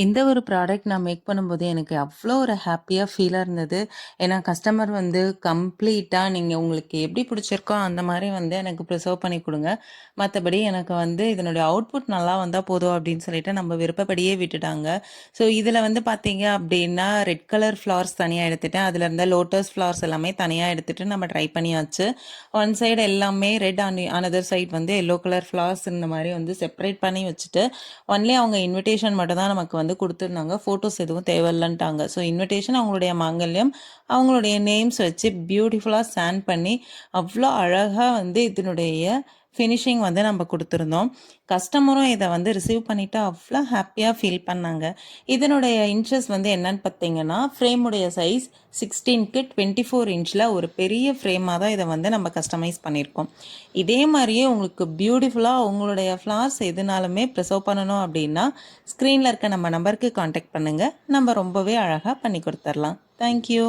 இந்த ஒரு ப்ராடக்ட் நான் மேக் பண்ணும்போது எனக்கு அவ்வளோ ஒரு ஹாப்பியாக ஃபீலாக இருந்தது. ஏன்னா கஸ்டமர் வந்து கம்ப்ளீட்டா நீங்க உங்களுக்கு எப்படி பிடிச்சிருக்கோ அந்த மாரி வந்து எனக்கு ப்ரிசர்வ் பண்ணி குடுங்க. மத்தபடி எனக்கு வந்து இதனுடைய அவுட்புட் நல்லா வந்தா போதும் அப்படின்னு சொல்லிட்டு நம்ம விருப்பப்படியே விட்டுட்டாங்க. ஸோ இதில வந்து பார்த்தீங்க அப்படின்னா, ரெட் கலர் ஃப்ளவர்ஸ் தனியா எடுத்துட்டேன். அதில இருந்த லோட்டஸ் ஃப்ளவர்ஸ் எல்லாமே தனியா எடுத்துட்டு நம்ம ட்ரை பண்ணியாச்சு. ஒன் சைடு எல்லாமே ரெட் அனதர் சைடு வந்து எல்லோ கலர் ஃப்ளவர்ஸ் இந்த மாரி வந்து செப்பரேட் பண்ணி வச்சுட்டு, ஒன்லி அவங்க இன்விடேஷன் மட்டும் தான் நமக்கு வந்து குடுத்துருந்தாங்க. ஃபோட்டோஸ் எதுவும் தேவையில்லன்ட்டாங்க. ஸோ இன்விடேஷன், அவங்களுடைய மாங்கல்யம், அவங்களுடைய நேம்ஸ் வச்சு பியூட்டிஃபுல்லா ஸ்டாண்ட் பண்ணி, அவ்ளோ அழகா வந்து இதனுடைய ஃபினிஷிங் வந்து நம்ம குடுத்துருந்தோம். கஸ்டமரும் இத வந்து ரிசீவ் பண்ணிட்டு அவ்ளோ ஹாப்பியா ஃபீல் பண்ணாங்க. இதனுடைய இன்ச்சஸ் வந்து என்னன்னு பார்த்தீங்கன்னா, ஃப்ரேமுடைய சைஸ் 16க்கு 24 இன்ச்ல ஒரு பெரிய ஃப்ரேமா தான் இத வந்து நம்ம கஸ்டமைஸ் பண்ணியிருக்கோம். இதே மாரியே உங்களுக்கு பியூட்டிஃபுல்லா உங்களுடைய ஃப்ளவர்ஸ் எதுனாலுமே ப்ரிசர்வ் பண்ணணும் அப்படின்னா, ஸ்க்ரீன்ல இருக்க நம்ம நம்பருக்கு கான்டாக்ட் பண்ணுங்க. நம்ம ரொம்பவே அழகா பண்ணி குடுத்துரலாம். Thank you.